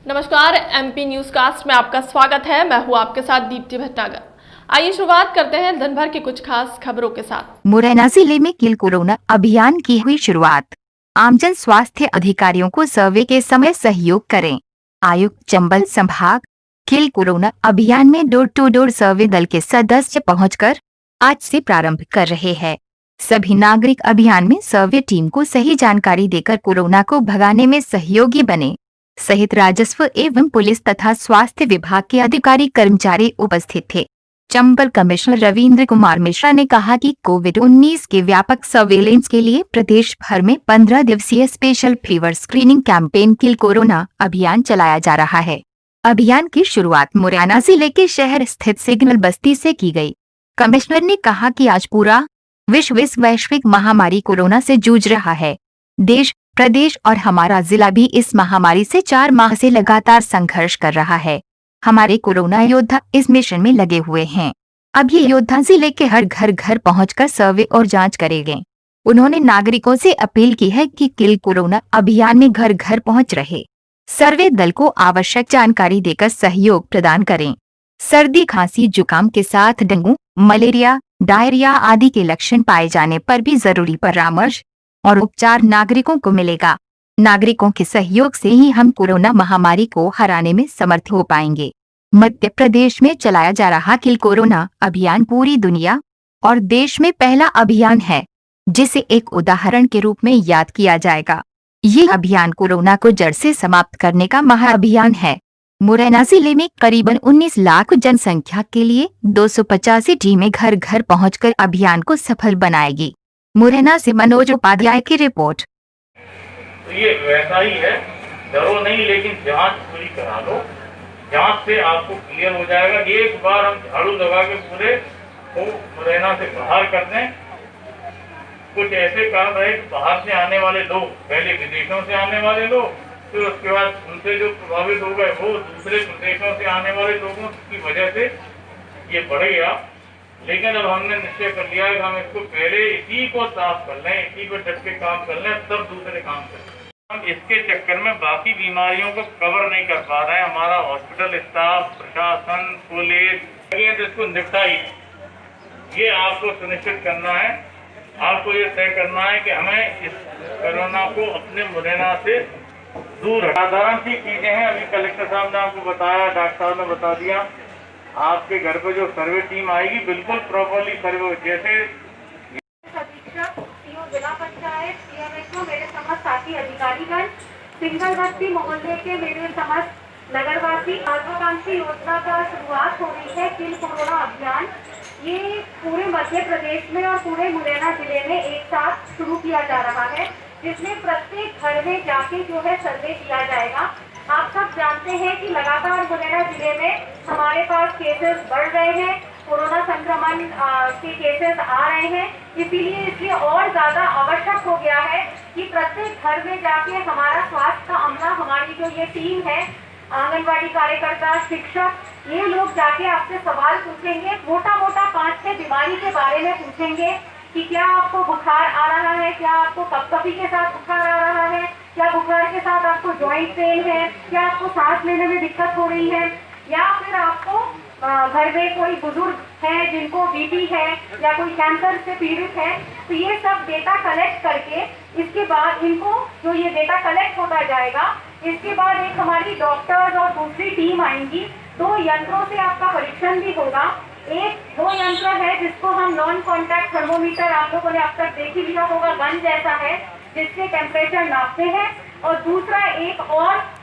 नमस्कार, MP news cast में आपका स्वागत है। मैं हूं आपके साथ दीप्ति भटनागर। आइए शुरुआत करते हैं दिन भर की कुछ खास खबरों के साथ। मुरैना जिले में किल कोरोना अभियान की हुई शुरुआत। आमजन स्वास्थ्य अधिकारियों को सर्वे के समय सहयोग करें। आयुक्त चंबल संभाग किल कोरोना अभियान में डोर टू डोर सर्वे दल के सदस्य पहुंचकर आज से प्रारंभ कर रहे हैं। सभी नागरिक अभियान में सर्वे टीम को सही जानकारी देकर कोरोना को भगाने में सहयोगी बने सहित राजस्व एवं पुलिस तथा स्वास्थ्य विभाग के अधिकारी कर्मचारी उपस्थित थे। चंबल कमिश्नर रविंद्र कुमार मिश्रा ने कहा कि कोविड-19 के व्यापक सर्वेलेंस के लिए प्रदेश भर में 15 दिवसीय special fever screening campaign kill corona अभियान चलाया जा रहा है। अभियान की शुरुआत मुरैना जिले के शहर स्थित सिग्नल बस्ती से की गई। कमिश्नर ने कहा कि आज पूरा विश्व इस वैश्विक महामारी कोरोना से जूझ रहा है। देश, प्रदेश और हमारा जिला भी इस महामारी से 4 माह से लगातार संघर्ष कर रहा है। हमारे कोरोना योद्धा इस मिशन में लगे हुए हैं। अब ये योद्धा जिले के हर घर पहुंचकर सर्वे और जांच करेंगे। उन्होंने नागरिकों से अपील की है कि किल कोरोना अभियान में घर घर पहुंच रहे सर्वे दल को आवश्यक जानकारी देकर सहयोग प्रदान करें। सर्दी, खांसी, जुकाम के साथ डेंगू, मलेरिया, डायरिया आदि के लक्षण पाए जाने पर भी जरूरी परामर्श और उपचार नागरिकों को मिलेगा। नागरिकों के सहयोग से ही हम कोरोना महामारी को हराने में समर्थ हो पाएंगे। मध्य प्रदेश में चलाया जा रहा किल कोरोना अभियान पूरी दुनिया और देश में पहला अभियान है जिसे एक उदाहरण के रूप में याद किया जाएगा। ये अभियान कोरोना को जड़ से समाप्त करने का महाअभियान है। मुरैना जिले में करीबन 19 लाख जनसंख्या के लिए 285 टीमें घर घर पहुंचकर अभियान को सफल बनाएगी। मुरैना से मनोज उपाध्याय की रिपोर्ट। तो ये वैसा ही है, डरो नहीं, लेकिन जांच पूरी करा लो। जांच से आपको क्लियर हो जाएगा। एक बार हम झाड़ू लगा के पूरे को मुरैना से बाहर कर दें। कुछ ऐसे काम रहे, बाहर से आने वाले लोग, पहले विदेशों से आने वाले लोग, फिर उसके बाद उनसे जो प्रभावित हो गए वो दूसरे प्रदेशों से आने वाले लोगों की वजह से ये बढ़ गया। लेकिन अब हमने निश्चय कर लिया है कि हम इसको पहले इसी को साफ कर लें, इसी पर डट के काम कर लें, तब दूसरे काम करें। हम इसके चक्कर में बाकी बीमारियों को कवर नहीं कर पा रहे हैं। हमारा हॉस्पिटल स्टाफ, प्रशासन, पुलिस, तो इसको निपटाई, ये आपको सुनिश्चित करना है। आपको ये तय करना है कि हमें इस कोरोना को अपने मुरैना से दूर हटा। साधारण सी चीजें हैं, अभी कलेक्टर साहब ने आपको बताया, डॉक्टर साहब ने बता दिया। आपके घर पे जो सर्वे टीम आएगी बिल्कुल प्रॉपरली सर्वे, जैसे अधीक्षक, सीओ जिला पंचायत, सीएमएचओ, मेरे समस्त साथी अधिकारीगण, सिंगल बस्ती मोहल्ले के मेरे समस्त नगरवासी, महत्वाकांक्षी योजना का शुरुआत हो रही है किल कोरोना अभियान। ये पूरे मध्य प्रदेश में और पूरे मुरैना जिले में एक साथ शुरू किया जा रहा है, जिसमें प्रत्येक घर में जाके जो है सर्वे किया जाएगा। आप सब जानते हैं कि लगातार मुरैना जिले में हमारे पास केसेस बढ़ रहे हैं, कोरोना संक्रमण के केसेस आ रहे हैं। इसीलिए इसलिए और ज़्यादा आवश्यक हो गया है कि प्रत्येक घर में जाके हमारा स्वास्थ्य का अमला, हमारी जो ये टीम है, आंगनबाड़ी कार्यकर्ता, शिक्षक, ये लोग जाके आपसे सवाल पूछेंगे। मोटा 5-6 बीमारी के बारे में पूछेंगे कि क्या आपको बुखार आ रहा है, क्या आपको कपकपी के साथ बुखार आ रहा है, क्या बुखार के साथ आपको जॉइंट पेन है, क्या आपको सांस लेने में दिक्कत हो रही है, या फिर आपको घर में कोई बुजुर्ग है जिनको बीपी है या कोई कैंसर से पीड़ित है। तो ये सब डेटा कलेक्ट करके इसके बाद इनको जो ये डेटा कलेक्ट होता जाएगा, इसके बाद एक हमारी डॉक्टर्स और दूसरी टीम आएंगी। 2 यंत्रों से आपका परीक्षण भी होगा। एक वो यंत्र है जिसको हम नॉन कॉन्टैक्ट थर्मोमीटर, आप लोगों ने अब तक देख ही लिया होगा, गन जैसा है जिससे टेम्परेचर नापते हैं। और दूसरा एक और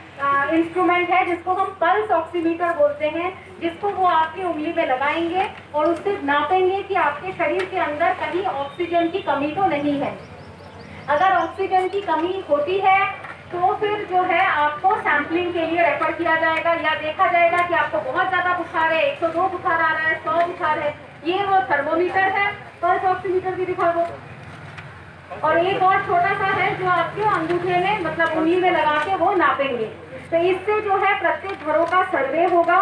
इंस्ट्रूमेंट है जिसको हम पल्स ऑक्सीमीटर बोलते हैं, जिसको वो आपकी उंगली में लगाएंगे और उससे नापेंगे कि आपके शरीर के अंदर कहीं ऑक्सीजन की कमी तो नहीं है। अगर ऑक्सीजन की कमी होती है तो फिर जो है आपको सैंपलिंग के लिए रेफर किया जाएगा, या देखा जाएगा कि आपको बहुत ज़्यादा बुखार है, 102 बुखार आ रहा है, 100 बुखार है। ये वो थर्मोमीटर है, पल्स ऑक्सीमीटर भी दिखा दो। और एक और छोटा सा है जो आपके अंगूठे में, मतलब उंगली में लगा के वो नापेंगे। तो इससे जो है प्रत्येक घरों का सर्वे होगा।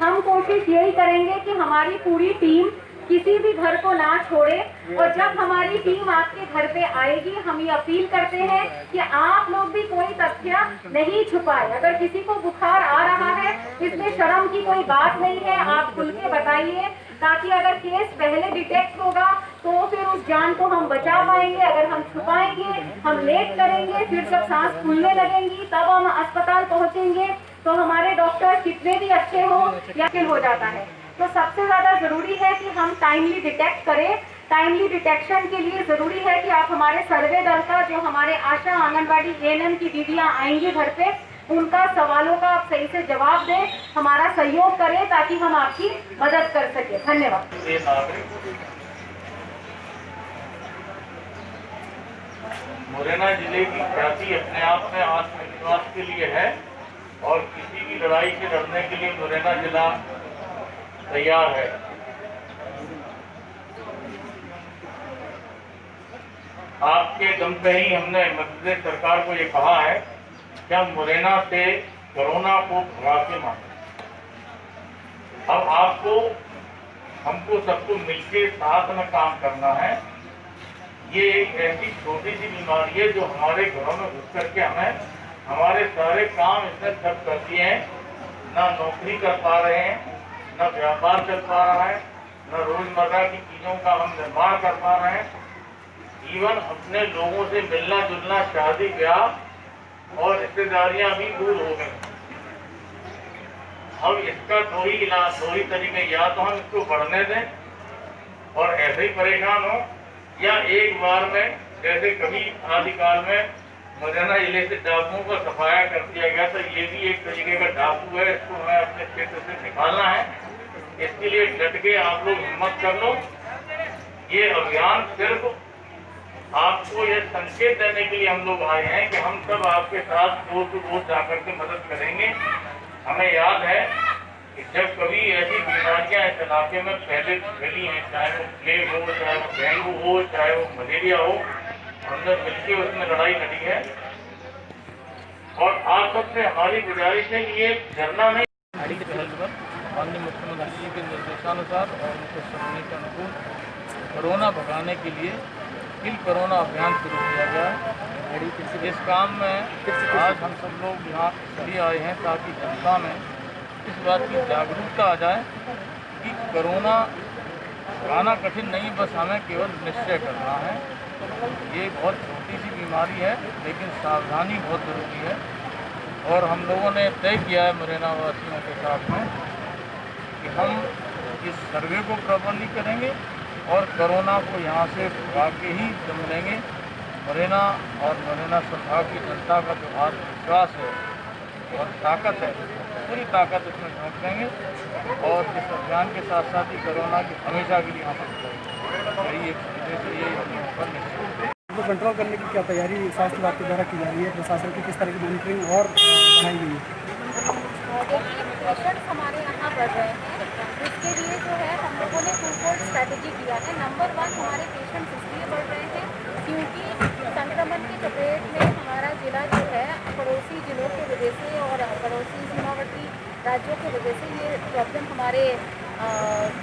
हम कोशिश यही करेंगे कि हमारी पूरी टीम किसी भी घर को ना छोड़े। और जब हमारी टीम आपके घर पे आएगी, हम ये अपील करते हैं कि आप लोग भी कोई तथ्य नहीं छुपाए। अगर किसी को बुखार आ रहा है, इसमें शर्म की कोई बात नहीं है, आप खुल के बताइए, ताकि अगर केस पहले डिटेक्ट होगा तो फिर उस जान को हम बचा पाएंगे। अगर हम छुपाएंगे, हम लेट करेंगे, फिर जब सांस फूलने लगेंगी तब हम अस्पताल पहुंचेंगे तो हमारे डॉक्टर कितने भी अच्छे हो या फिर हो जाता है। तो सबसे ज्यादा जरूरी है कि हम टाइमली डिटेक्ट करें। टाइमली डिटेक्शन के लिए जरूरी है कि आप हमारे सर्वे दल का, जो हमारे आशा आंगनबाड़ी ANM की दीदियां आएंगी घर पे, उनका सवालों का आप सही से जवाब दें, हमारा सहयोग करें ताकि हम आपकी मदद कर सके। धन्यवाद। मुरैना जिले की ख्याति अपने आप में आत्मविश्वास के लिए है और किसी भी लड़ाई से लड़ने के लिए मुरैना जिला तैयार है। आपके दम पे ही हमने मध्य प्रदेश सरकार को ये कहा है कि हम मुरैना से कोरोना को भगा के मारे। अब आपको, हमको सबको मिलकर साथ में काम करना है। ये एक ऐसी छोटी सी बीमारी है जो हमारे घरों में घुस करके हमें हमारे सारे काम इसने ठप कर दिए हैं। ना नौकरी कर पा रहे हैं, ना व्यापार चल पा रहा है, ना रोजमर्रा की चीजों का हम निर्माण कर पा रहे हैं। जीवन अपने लोगों से मिलना जुलना, शादी ब्याह और रिश्तेदारियां भी दूर हो गई। अब इसका दो ही तरीके, या तो हम इसको बढ़ने दें और ऐसे ही परेशान हो, या एक बार में जैसे कभी आदिकाल में मुरैना जिले से डाकुओं का सफाया कर दिया गया, तो ये भी एक तरीके का डाकू है, इसको हमें अपने क्षेत्र से निकालना है। इसके लिए डट के आप लोग हिम्मत कर लो। ये अभियान सिर्फ आपको यह संकेत देने के लिए हम लोग आए हैं कि हम सब आपके साथ डोर टू डोर जाकर के मदद करेंगे। हमें याद है कि जब कभी ऐसी बीमारियां इस इलाके में पहले फैली हैं, चाहे वो प्लेग हो, चाहे वो डेंगू हो, चाहे वो मलेरिया हो, हमने मिलकर उसमें लड़ाई लड़ी है। और आप सबसे हमारी गुजारिश है कि ये डरना नहीं। माननीय मुख्यमंत्री जी के निर्देशानुसार और उनके सपने के अनुकूल कोरोना भगाने के लिए किल कोरोना अभियान शुरू किया गया है। इस काम में आज हम सब लोग यहाँ सभी आए हैं ताकि जनता में इस बात की जागरूकता आ जाए कि कोरोना भगाना कठिन नहीं, बस हमें केवल निश्चय करना है। ये बहुत छोटी सी बीमारी है लेकिन सावधानी बहुत ज़रूरी है। और हम लोगों ने तय किया है मुरैना वासियों के साथ में कि हम इस सर्वे को प्रॉपरली करेंगे और कोरोना को यहाँ से भगा के ही दम लेंगे। मुरैना और मुरैना संभाग की जनता का जो आत्मविश्वास है और ताकत है, पूरी ताकत इसमें झोंक देंगे और इस अभियान के साथ साथ ही कोरोना की हमेशा के लिए यहाँ पर यही एक उद्देश्य, यही अपने ऊपर निश्चित है। तो कंट्रोल करने की क्या तैयारी स्वास्थ्य विभाग के द्वारा की जा रही है? प्रशासन की किस तरह की मॉनिटरिंग और बनाई गई है? देखिए, पेशेंट्स हमारे यहाँ बढ़ रहे हैं, इसके लिए जो है हम लोगों ने टूफोल्ड स्ट्रैटेजी किया है। नंबर 1, हमारे पेशेंट्स इसलिए बढ़ रहे हैं क्योंकि संक्रमण की चपेट में हमारा जिला जो है पड़ोसी जिलों की वजह से और पड़ोसी सीमावर्ती राज्यों की वजह से ये प्रॉब्लम हमारे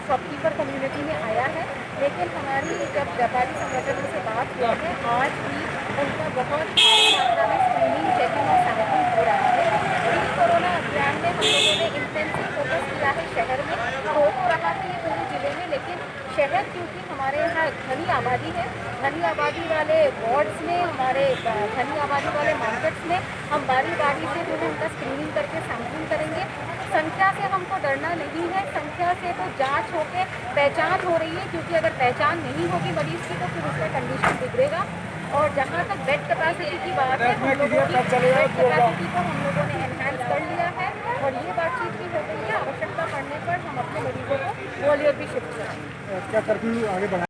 शॉपकीपर कम्युनिटी में आया है। लेकिन हमारी जब व्यापारी संगठनों से बात हुई है, आज भी उनका बहुत भारी मात्रा में स्क्रीनिंग, चेकिंग और सैंपलिंग हो रहा है। इस कोरोना अभियान में हम लोगों ने इंटेंसिव फोकस किया है शहर में। हो रहा है ये पूरे जिले में, लेकिन शहर क्योंकि हमारे यहाँ घनी आबादी है, घनी आबादी वाले वार्ड्स में, हमारे घनी आबादी वाले मार्केट्स में हम बारी बारी से जो है उनका स्क्रीनिंग करके सैंपलिंग करेंगे। संख्या से हमको डरना नहीं है, संख्या से तो जांच होके पहचान हो रही है, क्योंकि अगर पहचान नहीं होगी मरीज की तो फिर उसका कंडीशन बिगड़ेगा। और जहाँ तक बेड कैपेसिटी की बात है, हम लोगों की बेड कैपेसिटी को हम लोगों ने एनहांस कर लिया है और ये बातचीत भी हो गई है। आवश्यकता पड़ने पर हम अपने मरीजों को ग्वालियर भी शिफ्ट करेंगे। क्या कर्फ्यू आगे बढ़ा